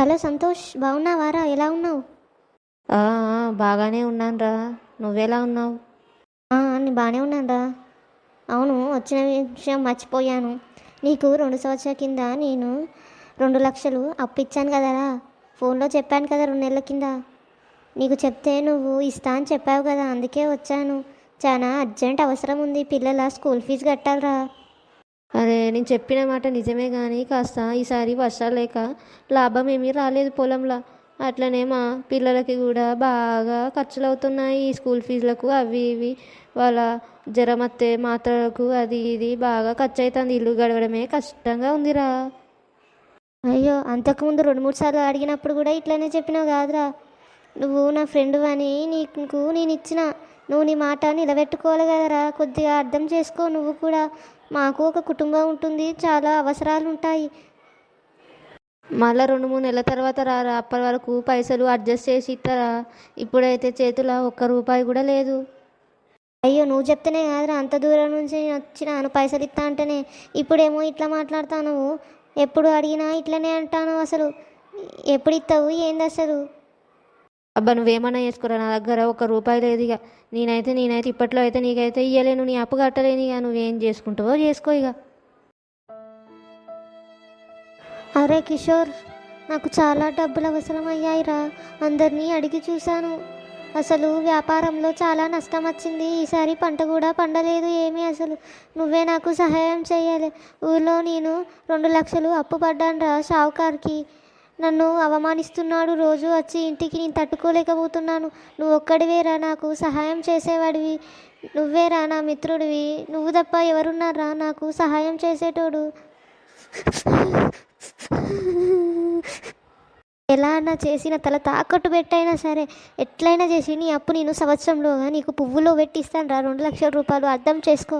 Hello Santosh, బాగున్నావారా? ఎలా ఉన్నావు? బాగానే ఉన్నానురా. నువ్వెలా ఉన్నావు? నేను బాగానే ఉన్నానురా. అవును, వచ్చిన విషయం మర్చిపోయాను. నీకు 2 సంవత్సరాల కింద నేను 2 లక్షలు అప్పు ఇచ్చాను కదరా. ఫోన్లో చెప్పాను కదా 2 నెలల కింద. నీకు చెప్తే నువ్వు ఇస్తా అని చెప్పావు కదా, అందుకే వచ్చాను. చాలా అర్జెంట్ అవసరం ఉంది, పిల్లల స్కూల్ ఫీజు కట్టాలరా. అరే, నేను చెప్పిన మాట నిజమే కానీ కాస్త ఈసారి వర్షాలు లేక లాభం ఏమీ రాలేదు పొలంలో. అట్లనే మా పిల్లలకి కూడా బాగా ఖర్చులు అవుతున్నాయి, ఈ స్కూల్ ఫీజులకు అవి ఇవి. వాళ్ళ జ్వరం వస్తే మాత్రలకు అది ఇది బాగా ఖర్చు అవుతుంది. ఇల్లు గడవడమే కష్టంగా ఉందిరా. అయ్యో, అంతకుముందు 2, 3 సార్లు అడిగినప్పుడు కూడా ఇట్లనే చెప్పినావు కాదురా. నువ్వు నా ఫ్రెండ్ అని నీకు నేను ఇచ్చిన, నువ్వు నీ మాట నిలబెట్టుకోవాలి కదరా. కొద్దిగా అర్థం చేసుకో నువ్వు కూడా. మాకు ఒక కుటుంబం ఉంటుంది, చాలా అవసరాలు ఉంటాయి. మళ్ళీ 2-3 నెలల తర్వాత రారా, అప్పటి వరకు పైసలు అడ్జస్ట్ చేసి ఇస్తారా. ఇప్పుడైతే చేతిలో ఒక్క రూపాయి కూడా లేదు. అయ్యో, నువ్వు చెప్తేనే కాదురా, అంత దూరం నుంచి నేను వచ్చినాను పైసలు ఇస్తా అంటేనే. ఇప్పుడేమో ఇట్లా మాట్లాడతాను. ఎప్పుడు అడిగినా ఇట్లనే అంటాను. అసలు ఎప్పుడు ఇస్తావు ఏంది అసలు? అబ్బా, నువ్వేమన్నా చేసుకోరా, నా దగ్గర ఒక్క రూపాయి లేదు. ఇక నేనైతే ఇప్పట్లో అయితే నీకైతే ఇయ్యలేను, నీ అప్పు కట్టలేను. ఇక నువ్వేం చేసుకుంటావో చేసుకో ఇక. అరే కిషోర్, నాకు చాలా డబ్బులు అవసరం అయ్యాయిరా. అందరినీ అడిగి చూశాను. అసలు వ్యాపారంలో చాలా నష్టం వచ్చింది. ఈసారి పంట కూడా పండలేదు ఏమీ. అసలు నువ్వే నాకు సహాయం చేయాలి. ఊళ్ళో నేను 2 లక్షలు అప్పు పడ్డానురా షావుకార్కి. నన్ను అవమానిస్తున్నాడు. రోజు వచ్చి ఇంటికి నేను తట్టుకోలేకపోతున్నాను. నువ్వు ఒక్కడివేరా నాకు సహాయం చేసేవాడివి. నువ్వేరా నా మిత్రుడివి. నువ్వు తప్ప ఎవరున్నారా నాకు సహాయం చేసేటోడు? ఎలా అన్నా చేసి నా తల తాకట్టు పెట్టైనా సరే, ఎట్లయినా చేసి నీ అప్పు నేను సంవత్సరంలోగా నీకు పువ్వులో పెట్టిస్తాను రా. 2 లక్షల రూపాయలు అర్థం చేసుకో.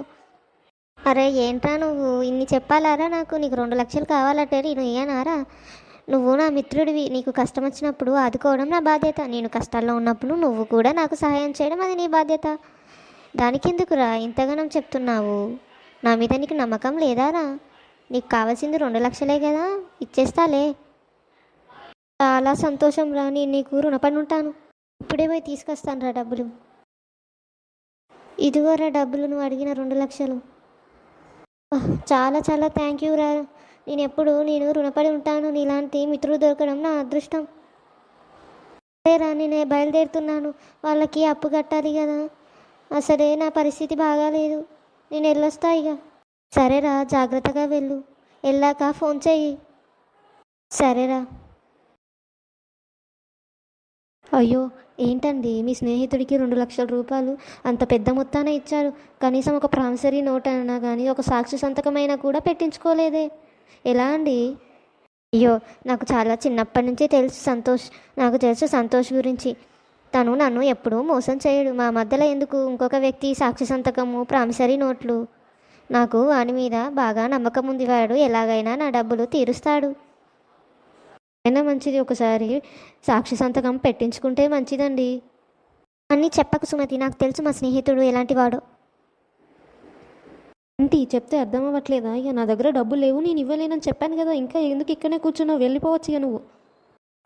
అరే ఏంట్రా నువ్వు ఇన్ని చెప్పాలారా నాకు? నీకు 2 లక్షలు కావాలంటే నేను ఇయ్యనారా? నువ్వు నా మిత్రుడివి. నీకు కష్టం వచ్చినప్పుడు ఆదుకోవడం నా బాధ్యత. నేను కష్టాల్లో ఉన్నప్పుడు నువ్వు కూడా నాకు సహాయం చేయడం అది నీ బాధ్యత. దానికెందుకురా ఇంతగానం చెప్తున్నావు? నా మీద నీకు నమ్మకం లేదారా? నీకు కావాల్సింది 2 లక్షలే కదా, ఇచ్చేస్తాలే. చాలా సంతోషం రా, నేను నీకు రుణపడి ఉంటాను. ఇప్పుడే పోయి తీసుకొస్తాను రా డబ్బులు. ఇదిగోరా డబ్బులు, నువ్వు అడిగిన 2 లక్షలు. చాలా చాలా థ్యాంక్ యూ రా. నేను రుణపడి ఉంటాను. నీలాంటి మిత్రుడు దొరకడం నా అదృష్టం. సరేరా, నేను బయలుదేరుతున్నాను. వాళ్ళకి అప్పు కట్టాలి కదా. అసలే నా పరిస్థితి బాగాలేదు. నేను వెళ్ళొస్తా ఇక. సరేరా, జాగ్రత్తగా వెళ్ళు. వెళ్ళాక ఫోన్ చెయ్యి. సరేరా. అయ్యో ఏంటండి, మీ స్నేహితుడికి 2 లక్షల రూపాయలు అంత పెద్ద మొత్తాన ఇచ్చారు. కనీసం ఒక ప్రామిసరీ నోట్ అయినా కానీ, ఒక సాక్షి సంతకమైనా కూడా పెట్టించుకోలేదే. ఎలా అండి? అయ్యో, నాకు చాలా చిన్నప్పటి నుంచి నాకు తెలుసు సంతోష్ గురించి. తను నన్ను ఎప్పుడూ మోసం చేయడు. మా మధ్యలో ఎందుకు ఇంకొక వ్యక్తి సాక్షి సంతకము, ప్రామిసరీ నోట్లు? నాకు వాని మీద బాగా నమ్మకం ఉంది. వాడు ఎలాగైనా నా డబ్బులు తీరుస్తాడు. అయినా మంచిది, ఒకసారి సాక్షి సంతకం పెట్టించుకుంటే మంచిదండి. అన్నీ చెప్పకు సుమతి, నాకు తెలుసు మా స్నేహితుడు ఎలాంటి వాడో. ఏంటి చెప్తే అర్థం అవ్వట్లేదా? ఇక నా దగ్గర డబ్బులు లేవు, నేను ఇవ్వలేనని చెప్పాను కదా. ఇంకా ఎందుకు ఇక్కడనే కూర్చున్నావు? వెళ్ళిపోవచ్చు ఇక నువ్వు.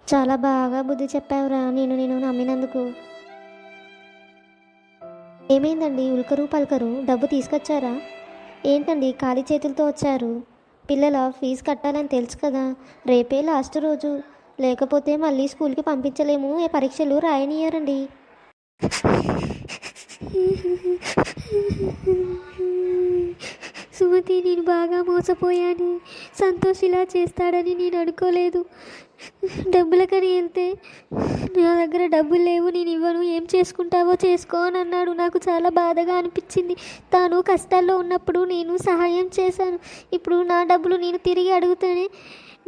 చాలా బాగా బుద్ధి చెప్పావురా, నేను నమ్మినందుకు. ఏమైందండి? ఉల్కరు పలకరు, డబ్బు తీసుకొచ్చారా? ఏంటండి ఖాళీ చేతులతో వచ్చారు? పిల్లల ఫీజు కట్టాలని తెలుసు కదా, రేపే లాస్ట్ రోజు. లేకపోతే మళ్ళీ స్కూల్కి పంపించలేము, ఏ పరీక్షలు రాయనియరండి. సుమతి, నేను బాగా మోసపోయాను. సంతోష్ ఇలా చేస్తాడని నేను అనుకోలేదు. డబ్బులకని వెళ్తే నా దగ్గర డబ్బులు లేవు, నేను ఇవ్వను, ఏం చేసుకుంటావో చేసుకో అని అన్నాడు. నాకు చాలా బాధగా అనిపించింది. తాను కష్టాల్లో ఉన్నప్పుడు నేను సహాయం చేశాను. ఇప్పుడు నా డబ్బులు నేను తిరిగి అడుగుతానే.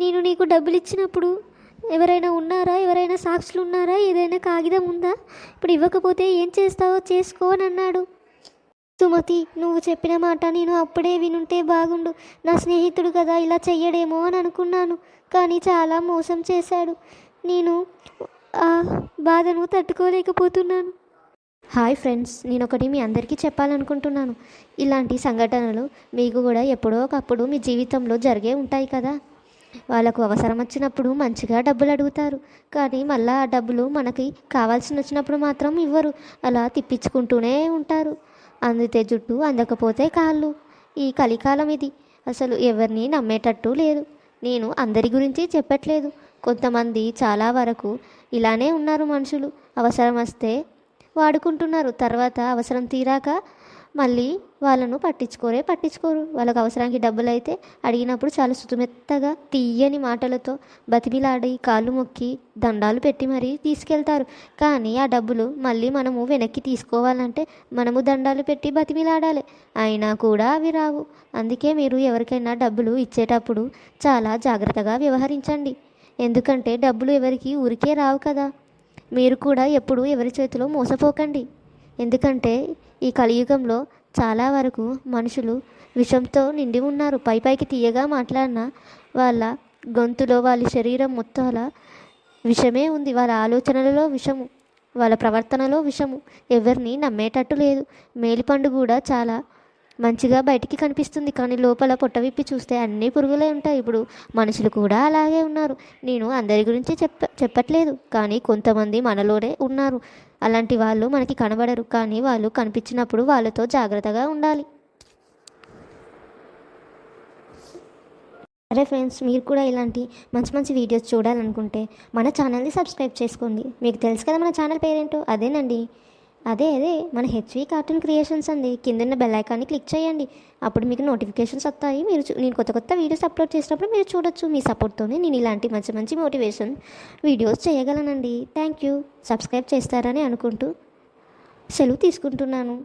నేను నీకు డబ్బులు ఇచ్చినప్పుడు ఎవరైనా ఉన్నారా? ఎవరైనా సాక్షులు ఉన్నారా? ఏదైనా కాగితం ఉందా? ఇప్పుడు ఇవ్వకపోతే ఏం చేస్తావో చేసుకో అని అన్నాడు. సుమతి, నువ్వు చెప్పిన మాట నేను అప్పుడే వినుంటే బాగుండు. నా స్నేహితుడు కదా, ఇలా చెయ్యడేమో అని అనుకున్నాను. కానీ చాలా మోసం చేశాడు. నేను ఆ బాధను తట్టుకోలేకపోతున్నాను. హాయ్ ఫ్రెండ్స్, నేను ఒకటి మీ అందరికీ చెప్పాలనుకుంటున్నాను. ఇలాంటి సంఘటనలు మీకు కూడా ఎప్పుడో ఒకప్పుడు మీ జీవితంలో జరిగే ఉంటాయి కదా. వాళ్ళకు అవసరం వచ్చినప్పుడు మంచిగా డబ్బులు అడుగుతారు, కానీ మళ్ళీ ఆ డబ్బులు మనకి కావాల్సి వచ్చినప్పుడు మాత్రం ఇవ్వరు. అలా తిప్పించుకుంటూనే ఉంటారు. అందితే జుట్టు అందకపోతే కాళ్ళు. ఈ కలికాలం ఇది. అసలు ఎవరిని నమ్మేటట్టు లేదు. నేను అందరి గురించి చెప్పట్లేదు. కొంతమంది చాలా వరకు ఇలానే ఉన్నారు మనుషులు. అవసరం వస్తే వాడుకుంటున్నారు, తర్వాత అవసరం తీరాక మళ్ళీ వాళ్ళను పట్టించుకోరు. వాళ్ళకి అవసరానికి డబ్బులు అయితే అడిగినప్పుడు చాలా సుతుమెత్తగా తీయని మాటలతో బతిమిలాడి కాళ్ళు మొక్కి దండాలు పెట్టి మరీ తీసుకెళ్తారు. కానీ ఆ డబ్బులు మళ్ళీ మనము వెనక్కి తీసుకోవాలంటే మనము దండాలు పెట్టి బతిమిలాడాలి. అయినా కూడా అవి రావు. అందుకే మీరు ఎవరికైనా డబ్బులు ఇచ్చేటప్పుడు చాలా జాగ్రత్తగా వ్యవహరించండి. ఎందుకంటే డబ్బులు ఎవరికి ఊరికే రావు కదా. మీరు కూడా ఎప్పుడు ఎవరి చేతిలో మోసపోకండి. ఎందుకంటే ఈ కలియుగంలో చాలా వరకు మనుషులు విషంతో నిండి ఉన్నారు. పైకి తీయగా మాట్లాడిన వాళ్ళ గొంతులో, వాళ్ళ శరీరం మొత్తాల విషమే ఉంది. వాళ్ళ ఆలోచనలలో విషము, వాళ్ళ ప్రవర్తనలో విషము. ఎవరిని నమ్మేటట్టు లేదు. మేలిపండు కూడా చాలా మంచిగా బయటికి కనిపిస్తుంది, కానీ లోపల పొట్ట విప్పి చూస్తే అన్నీ పురుగులే ఉంటాయి. ఇప్పుడు మనుషులు కూడా అలాగే ఉన్నారు. నేను అందరి గురించి చెప్పట్లేదు, కానీ కొంతమంది మనలోనే ఉన్నారు. అలాంటి వాళ్ళు మనకి కనబడరు, కానీ వాళ్ళు కనిపించినప్పుడు వాళ్ళతో జాగ్రత్తగా ఉండాలి. సరే ఫ్రెండ్స్, మీరు కూడా ఇలాంటి మంచి మంచి వీడియోస్ చూడాలనుకుంటే మన ఛానల్ని సబ్స్క్రైబ్ చేసుకోండి. మీకు తెలుసు కదా మన ఛానల్ పేరేంటో, అదే మన హెచ్వి కార్టూన్ క్రియేషన్స్ అండి. కిందన్న బెల్ ఐకాన్ని క్లిక్ చేయండి. అప్పుడు మీకు నోటిఫికేషన్స్ వస్తాయి. నేను కొత్త వీడియోస్ అప్లోడ్ చేసినప్పుడు మీరు చూడొచ్చు. మీ సపోర్ట్తోనే నేను ఇలాంటి మంచి మోటివేషన్ వీడియోస్ చేయగలనండి. Thank you. సబ్స్క్రైబ్ చేస్తారని అనుకుంటూ సెలవు తీసుకుంటున్నాను.